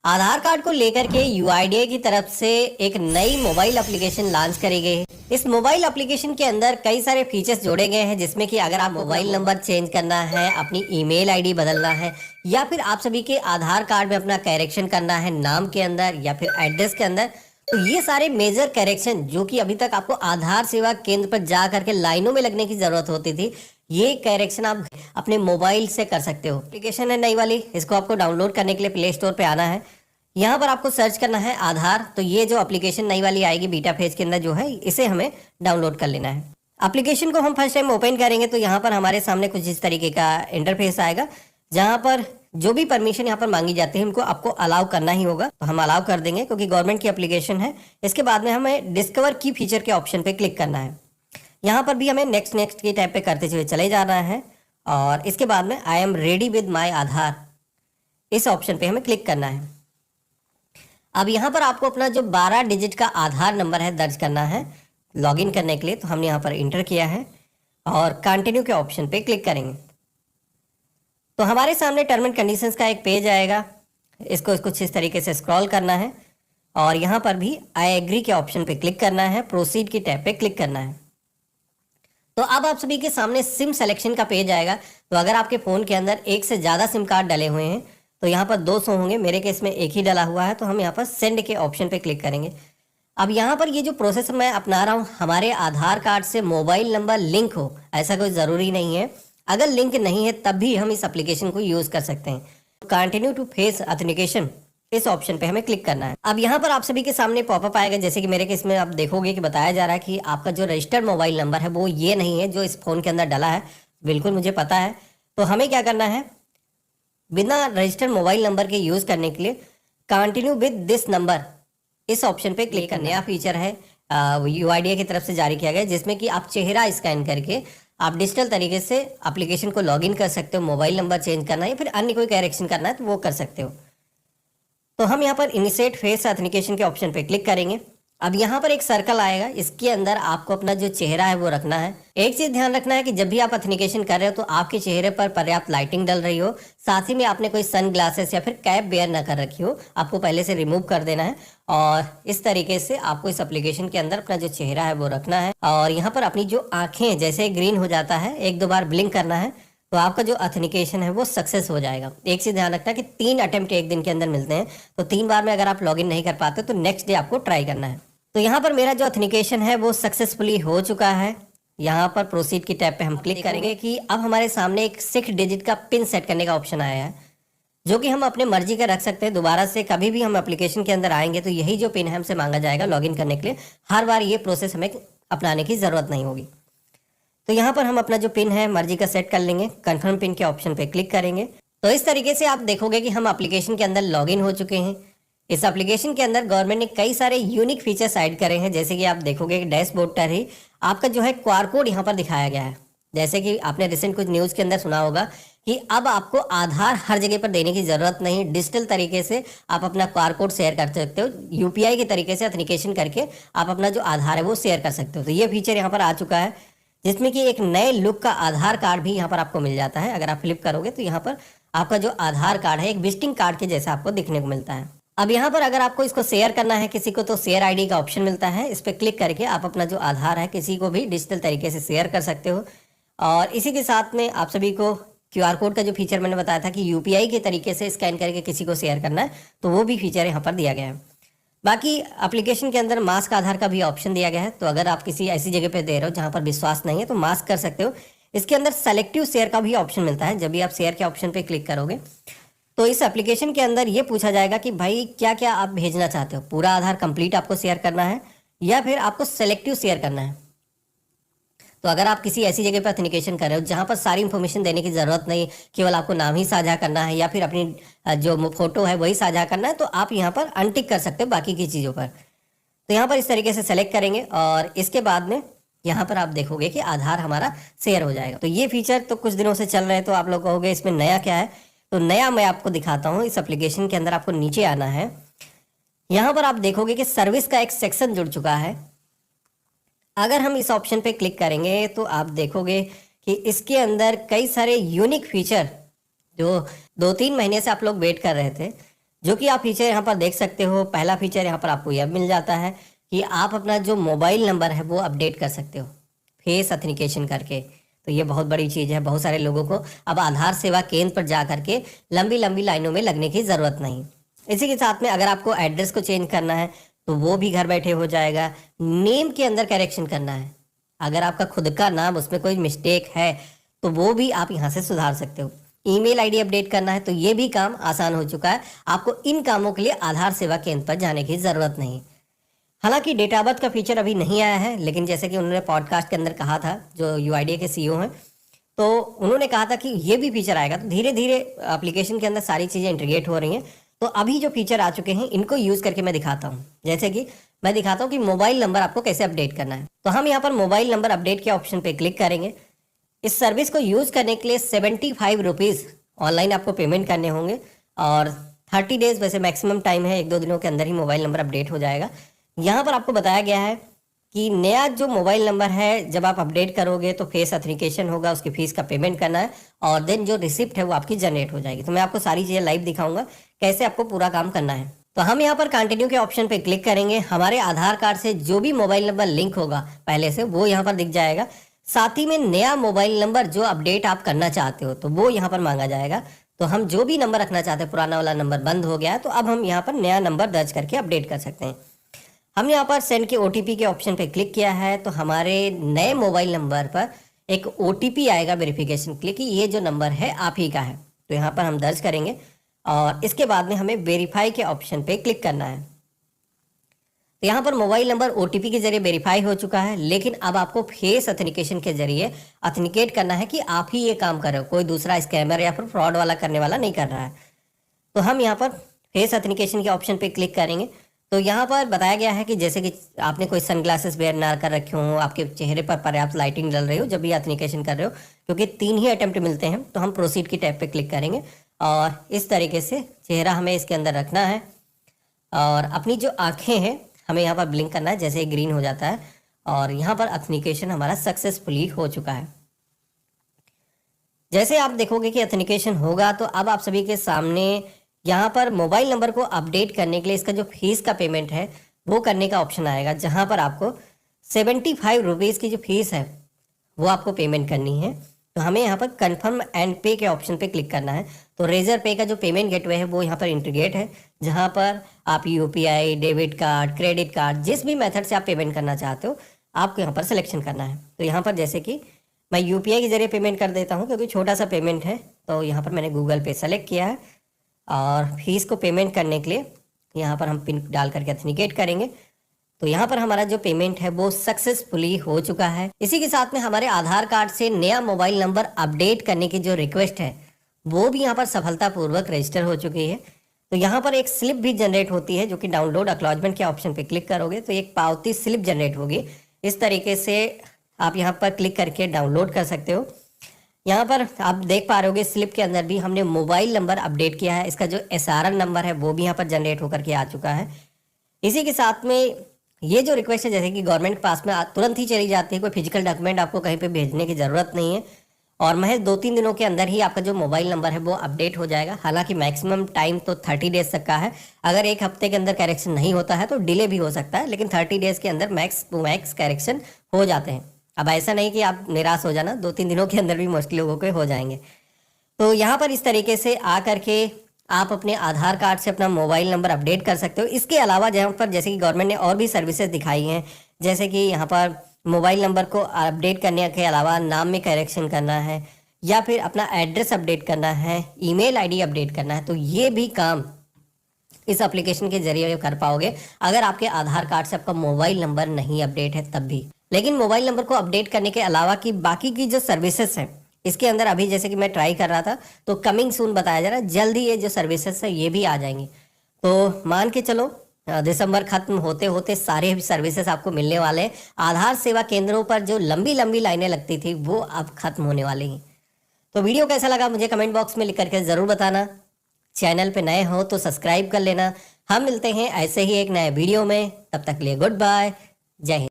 आधार card को लेकर के यूआईडीएआई की तरफ से एक नई मोबाइल एप्लीकेशन लॉन्च करी गई है। इस मोबाइल एप्लीकेशन के अंदर कई सारे फीचर्स जोड़े गए हैं, जिसमें कि अगर आप मोबाइल नंबर चेंज करना है, अपनी ईमेल आईडी बदलना है, या फिर आप सभी के आधार कार्ड में अपना करेक्शन करना है नाम के अंदर या फिर एड्रेस के अंदर, तो ये सारे मेजर करेक्शन जो कि अभी तक आपको आधार सेवा केंद्र पर जा करके लाइनों में लगने की जरूरत होती थी, ये करेक्शन आप अपने मोबाइल से कर सकते हो। एप्लीकेशन है नई वाली, इसको आपको डाउनलोड करने के लिए प्ले स्टोर पे आना है। यहाँ पर आपको सर्च करना है आधार। तो ये जो एप्लीकेशन नई वाली आएगी बीटा फेज के अंदर जो है, इसे हमें डाउनलोड कर लेना है। एप्लीकेशन को हम फर्स्ट टाइम ओपन करेंगे तो यहाँ पर हमारे सामने कुछ इस तरीके का इंटरफेस आएगा, जहाँ पर जो भी परमिशन यहाँ पर मांगी जाती है उनको आपको अलाउ करना ही होगा। तो हम अलाउ कर देंगे क्योंकि गवर्नमेंट की एप्लीकेशन है। इसके बाद में हमें डिस्कवर की फीचर के ऑप्शन पे क्लिक करना है। यहाँ पर भी हमें नेक्स्ट नेक्स्ट के टैब पे करते हुए चले जाना है और इसके बाद में I am ready with my Aadhaar, इस ऑप्शन पे हमें क्लिक करना है। अब यहाँ पर आपको अपना जो 12 डिजिट का आधार नंबर है दर्ज करना है लॉगिन करने के लिए। तो हमने यहाँ पर इंटर किया है और कंटिन्यू के ऑप्शन पे क्लिक करेंगे तो हमारे सामने टर्म एंड कंडीशंस का एक पेज आएगा। इसको कुछ इस तरीके से स्क्रॉल करना है और यहाँ पर भी आई एग्री के ऑप्शन पे क्लिक करना है, प्रोसीड की टैब पे क्लिक करना है। तो अब आप सभी के सामने सिम सिलेक्शन का पेज आएगा। तो अगर आपके फ़ोन के अंदर एक से ज़्यादा सिम कार्ड डले हुए हैं तो यहाँ पर 200 होंगे, मेरे केस में एक ही डला हुआ है, तो हम यहाँ पर सेंड के ऑप्शन पे क्लिक करेंगे। अब यहाँ पर ये जो प्रोसेस मैं अपना रहा हूँ, हमारे आधार कार्ड से मोबाइल नंबर लिंक हो ऐसा कोई ज़रूरी नहीं है। अगर लिंक नहीं है तब भी हम इस एप्लीकेशन को यूज़ कर सकते हैं। कंटिन्यू टू फेस ऑथेंटिकेशन, इस ऑप्शन पे हमें क्लिक करना है। अब यहाँ पर आप सभी के सामने पॉपअप आएगा, जैसे कि मेरे केस में आप देखोगे कि बताया जा रहा है कि आपका जो रजिस्टर्ड मोबाइल नंबर है वो ये नहीं है जो इस फ़ोन के अंदर डला है। बिल्कुल मुझे पता है। तो हमें क्या करना है, बिना रजिस्टर्ड मोबाइल नंबर के यूज़ करने के लिए कंटिन्यू विद दिस नंबर, इस ऑप्शन पे क्लिक करना है। नया फीचर है यूआईडीएआई की तरफ से जारी किया गया, जिसमें कि आप चेहरा स्कैन करके आप डिजिटल तरीके से एप्लीकेशन को लॉगिन कर सकते हो। मोबाइल नंबर चेंज करना है या फिर अन्य कोई करेक्शन करना है तो वो कर सकते हो। तो हम यहाँ पर इनिशिएट फेस ऑथेंटिकेशन के ऑप्शन पे क्लिक करेंगे। अब यहाँ पर एक सर्कल आएगा, इसके अंदर आपको अपना जो चेहरा है वो रखना है। एक चीज़ ध्यान रखना है कि जब भी आप ऑथेंटिकेशन कर रहे हो तो आपके चेहरे पर पर्याप्त लाइटिंग डल रही हो, साथ ही में आपने कोई सन ग्लासेस या फिर कैप वेयर ना कर रखी हो, आपको पहले से रिमूव कर देना है। और इस तरीके से आपको इस एप्लीकेशन के अंदर अपना जो चेहरा है वो रखना है। और यहाँ पर अपनी जो आँखें जैसे ग्रीन हो जाता है, 1-2 बार ब्लिंक करना है, तो आपका जो ऑथेंटिकेशन है वो सक्सेस हो जाएगा। एक चीज़ ध्यान रखना है कि 3 अटेम्प्ट एक दिन के अंदर मिलते हैं, तो 3 बार में अगर आप लॉगिन नहीं कर पाते तो नेक्स्ट डे आपको ट्राई करना है। तो यहाँ पर मेरा जो ऑथेंटिकेशन है वो सक्सेसफुली हो चुका है। यहाँ पर प्रोसीड की टैब पे हम क्लिक करेंगे कि अब हमारे सामने एक 6 डिजिट का पिन सेट करने का ऑप्शन आया है, जो कि हम अपने मर्जी का रख सकते हैं। दोबारा से कभी भी हम एप्लीकेशन के अंदर आएंगे तो यही जो पिन है हमसे मांगा जाएगा लॉगिन करने के लिए। हर बार ये प्रोसेस हमें अपनाने की ज़रूरत नहीं होगी। तो यहाँ पर हम अपना जो पिन है मर्जी का सेट कर लेंगे, कंफर्म पिन के ऑप्शन पे क्लिक करेंगे। तो इस तरीके से आप देखोगे कि हम एप्लीकेशन के अंदर लॉगिन हो चुके हैं। इस एप्लीकेशन के अंदर गवर्नमेंट ने कई सारे यूनिक फीचर्स ऐड करे हैं, जैसे कि आप देखोगे कि डैशबोर्ड पर ही आपका जो है क्यूआर कोड यहाँ पर दिखाया गया है। जैसे कि आपने रिसेंट कुछ न्यूज़ के अंदर सुना होगा कि अब आपको आधार हर जगह पर देने की ज़रूरत नहीं, डिजिटल तरीके से आप अपना क्यूआर कोड शेयर कर सकते हो। यूपीआई के तरीके से ऑथेंटिकेशन करके आप अपना जो आधार है वो शेयर कर सकते हो। तो ये फीचर यहाँ पर आ चुका है, जिसमें कि एक नए लुक का आधार कार्ड भी यहाँ पर आपको मिल जाता है। अगर आप फ्लिप करोगे तो यहाँ पर आपका जो आधार कार्ड है एक विजिटिंग कार्ड के जैसा आपको दिखने को मिलता है। अब यहाँ पर अगर आपको इसको शेयर करना है किसी को, तो शेयर आईडी का ऑप्शन मिलता है। इस पर क्लिक करके आप अपना जो आधार है किसी को भी डिजिटल तरीके से शेयर कर सकते हो। और इसी के साथ में आप सभी को क्यूआर कोड का जो फीचर मैंने बताया था कि यूपीआई के तरीके से स्कैन करके किसी को शेयर करना है, तो वो भी फीचर यहाँ पर दिया गया है। बाकी एप्लीकेशन के अंदर मास्क आधार का भी ऑप्शन दिया गया है। तो अगर आप किसी ऐसी जगह पे दे रहे हो जहाँ पर विश्वास नहीं है तो मास्क कर सकते हो। इसके अंदर सेलेक्टिव शेयर का भी ऑप्शन मिलता है। जब भी आप शेयर के ऑप्शन पे क्लिक करोगे तो इस एप्लीकेशन के अंदर ये पूछा जाएगा कि भाई क्या क्या आप भेजना चाहते हो, पूरा आधार कंप्लीट आपको शेयर करना है या फिर आपको सेलेक्टिव शेयर करना है। तो अगर आप किसी ऐसी जगह पर ऑथेंटिकेशन कर रहे हो जहाँ पर सारी इन्फॉर्मेशन देने की ज़रूरत नहीं, केवल आपको नाम ही साझा करना है या फिर अपनी जो फोटो है वही साझा करना है, तो आप यहाँ पर अनटिक कर सकते हो बाकी की चीज़ों पर। तो यहाँ पर इस तरीके से सेलेक्ट करेंगे और इसके बाद में यहाँ पर आप देखोगे कि आधार हमारा शेयर हो जाएगा। तो ये फीचर तो कुछ दिनों से चल रहे हैं, तो आप लोग कहोगे इसमें नया क्या है। तो नया मैं आपको दिखाता हूँ। इस एप्लीकेशन के अंदर आपको नीचे आना है। यहाँ पर आप देखोगे कि सर्विस का एक सेक्शन जुड़ चुका है। अगर हम इस ऑप्शन पे क्लिक करेंगे तो आप देखोगे कि इसके अंदर कई सारे यूनिक फीचर जो 2-3 महीने से आप लोग वेट कर रहे थे, जो कि आप फीचर यहाँ पर देख सकते हो। पहला फीचर यहाँ पर आपको यह मिल जाता है कि आप अपना जो मोबाइल नंबर है वो अपडेट कर सकते हो फेस ऑथेंटिकेशन करके। तो ये बहुत बड़ी चीज़ है। बहुत सारे लोगों को अब आधार सेवा केंद्र पर जा करके लंबी लंबी लाइनों में लगने की ज़रूरत नहीं। इसी के साथ में अगर आपको एड्रेस को चेंज करना है तो वो भी घर बैठे हो जाएगा। नेम के अंदर करेक्शन करना है, अगर आपका खुद का नाम उसमें कोई मिस्टेक है तो वो भी आप यहाँ से सुधार सकते हो। ईमेल आईडी अपडेट करना है तो ये भी काम आसान हो चुका है। आपको इन कामों के लिए आधार सेवा केंद्र पर जाने की ज़रूरत नहीं। हालांकि डेट ऑफ बर्थ का फीचर अभी नहीं आया है, लेकिन जैसे कि उन्होंने पॉडकास्ट के अंदर कहा था, जो यूआईडीए के सीईओ हैं, तो उन्होंने कहा था कि ये भी फीचर आएगा। तो धीरे धीरे एप्लीकेशन के अंदर सारी चीज़ें इंटीग्रेट हो रही हैं। तो अभी जो फीचर आ चुके हैं इनको यूज़ करके मैं दिखाता हूँ। जैसे कि मैं दिखाता हूँ कि मोबाइल नंबर आपको कैसे अपडेट करना है। तो हम यहाँ पर मोबाइल नंबर अपडेट के ऑप्शन पर क्लिक करेंगे। इस सर्विस को यूज़ करने के लिए 75 रुपीज़ ऑनलाइन आपको पेमेंट करने होंगे और 30 डेज़ वैसे मैक्सिमम टाइम है, 1-2 दिनों के अंदर ही मोबाइल नंबर अपडेट हो जाएगा। यहाँ पर आपको बताया गया है कि नया जो मोबाइल नंबर है जब आप अपडेट करोगे तो फेस ऑथेंटिकेशन होगा, उसकी फीस का पेमेंट करना है और देन जो रिसिप्ट है वो आपकी जनरेट हो जाएगी। तो मैं आपको सारी चीज़ें लाइव दिखाऊंगा कैसे आपको पूरा काम करना है। तो हम यहाँ पर कंटिन्यू के ऑप्शन पे क्लिक करेंगे। हमारे आधार कार्ड से जो भी मोबाइल नंबर लिंक होगा पहले से वो यहाँ पर दिख जाएगा। साथ ही में नया मोबाइल नंबर जो अपडेट आप करना चाहते हो तो वो यहाँ पर मांगा जाएगा। तो हम जो भी नंबर रखना चाहते हैं, पुराना वाला नंबर बंद हो गया है तो अब हम यहाँ पर नया नंबर दर्ज करके अपडेट कर सकते हैं। हमने यहाँ पर सेंड के ओटीपी के ऑप्शन पे क्लिक किया है तो हमारे नए मोबाइल नंबर पर एक ओटीपी आएगा वेरिफिकेशन के लिए कि ये जो नंबर है आप ही का है। तो यहाँ पर हम दर्ज करेंगे और इसके बाद में हमें वेरीफाई के ऑप्शन पे क्लिक करना है। तो यहाँ पर मोबाइल नंबर ओटीपी के जरिए वेरीफाई हो चुका है, लेकिन अब आपको फेस ऑथेंटिकेशन के जरिए ऑथेंटिकेट करना है कि आप ही ये काम कर रहे हो, कोई दूसरा स्कैमर या फिर फ्रॉड वाला करने वाला नहीं कर रहा है। तो हम यहाँ पर फेस ऑथेंटिकेशन के ऑप्शन पे क्लिक करेंगे। तो यहाँ पर बताया गया है कि जैसे कि आपने कोई सनग्लासेस वेयर ना कर रखे हों, आपके चेहरे पर पर्याप्त लाइटिंग डल रही हो जब भी ऑथेंटिकेशन कर रहे हो, क्योंकि 3 ही अटेम्प्ट मिलते हैं। तो हम प्रोसीड की टैब पे क्लिक करेंगे और इस तरीके से चेहरा हमें इसके अंदर रखना है और अपनी जो आँखें हैं हमें यहाँ पर ब्लिंक करना है, जैसे ग्रीन हो जाता है और यहाँ पर ऑथेंटिकेशन हमारा सक्सेसफुली हो चुका है। जैसे आप देखोगे कि ऑथेंटिकेशन होगा तो अब आप सभी के सामने यहाँ पर मोबाइल नंबर को अपडेट करने के लिए इसका जो फीस का पेमेंट है वो करने का ऑप्शन आएगा, जहाँ पर आपको 75 रुपीज़ की जो फीस है वो आपको पेमेंट करनी है। तो हमें यहाँ पर कन्फर्म एंड पे के ऑप्शन पे क्लिक करना है। तो रेजर पे का जो पेमेंट गेटवे है वो यहाँ पर इंटीग्रेट है, जहाँ पर आप UPI, debit card, credit card, जिस भी मेथड से आप पेमेंट करना चाहते हो आपको यहाँ पर सिलेक्शन करना है। तो यहाँ पर जैसे कि मैं यूपीआई के जरिए पेमेंट कर देता हूँ क्योंकि छोटा सा पेमेंट है। तो यहाँ पर मैंने गूगल पे सेलेक्ट किया है और फीस को पेमेंट करने के लिए यहाँ पर हम पिन डाल करके ऑथेंटिकेट करेंगे। तो यहाँ पर हमारा जो पेमेंट है वो सक्सेसफुली हो चुका है। इसी के साथ में हमारे आधार कार्ड से नया मोबाइल नंबर अपडेट करने की जो रिक्वेस्ट है वो भी यहाँ पर सफलतापूर्वक रजिस्टर हो चुकी है। तो यहाँ पर एक स्लिप भी जनरेट होती है जो कि डाउनलोड एक्नॉलेजमेंट के ऑप्शन पे क्लिक करोगे तो एक पावती स्लिप जनरेट होगी। इस तरीके से आप यहाँ पर क्लिक करके डाउनलोड कर सकते हो। यहाँ पर आप देख पा रहे होगे स्लिप के अंदर भी हमने मोबाइल नंबर अपडेट किया है। इसका जो SRN नंबर है वो भी यहाँ पर जनरेट होकर के आ चुका है। इसी के साथ में ये जो रिक्वेस्ट है जैसे कि गवर्नमेंट के पास में तुरंत ही चली जाती है, कोई फिजिकल डॉक्यूमेंट आपको कहीं पे भेजने की ज़रूरत नहीं है और महज 2-3 दिनों के अंदर ही आपका जो मोबाइल नंबर है वो अपडेट हो जाएगा। हालांकि मैक्सिमम टाइम तो 30 डेज तक का है। अगर एक हफ्ते के अंदर करेक्शन नहीं होता है तो डिले भी हो सकता है, लेकिन 30 डेज के अंदर मैक्स टू मैक्स करेक्शन हो जाते हैं। अब ऐसा नहीं कि आप निराश हो जाना, 2-3 दिनों के अंदर भी मोस्टली लोगों के हो जाएंगे। तो यहाँ पर इस तरीके से आ करके आप अपने आधार कार्ड से अपना मोबाइल नंबर अपडेट कर सकते हो। इसके अलावा जहाँ पर जैसे कि गवर्नमेंट ने और भी सर्विसेज दिखाई हैं, जैसे कि यहाँ पर मोबाइल नंबर को अपडेट करने के अलावा नाम में करेक्शन करना है या फिर अपना एड्रेस अपडेट करना है, ईमेल आईडी अपडेट करना है, तो ये भी काम इस एप्लीकेशन के जरिए कर पाओगे अगर आपके आधार कार्ड से आपका मोबाइल नंबर नहीं अपडेट है तब भी। लेकिन मोबाइल नंबर को अपडेट करने के अलावा की बाकी की जो सर्विसेज हैं इसके अंदर अभी जैसे कि मैं ट्राई कर रहा था तो कमिंग सून बताया जा रहा है, जल्द ही ये जो सर्विसेज है ये भी आ जाएंगी। तो मान के चलो दिसंबर खत्म होते होते सारे सर्विसेज आपको मिलने वाले हैं। आधार सेवा केंद्रों पर जो लंबी लंबी लाइनें लगती थी वो अब खत्म होने वाली हैं। तो वीडियो कैसा लगा मुझे कमेंट बॉक्स में लिख करके ज़रूर बताना। चैनल पे नए हो तो सब्सक्राइब कर लेना। हम मिलते हैं ऐसे ही एक नए वीडियो में, तब तक के लिए गुड बाय, जय हिंद।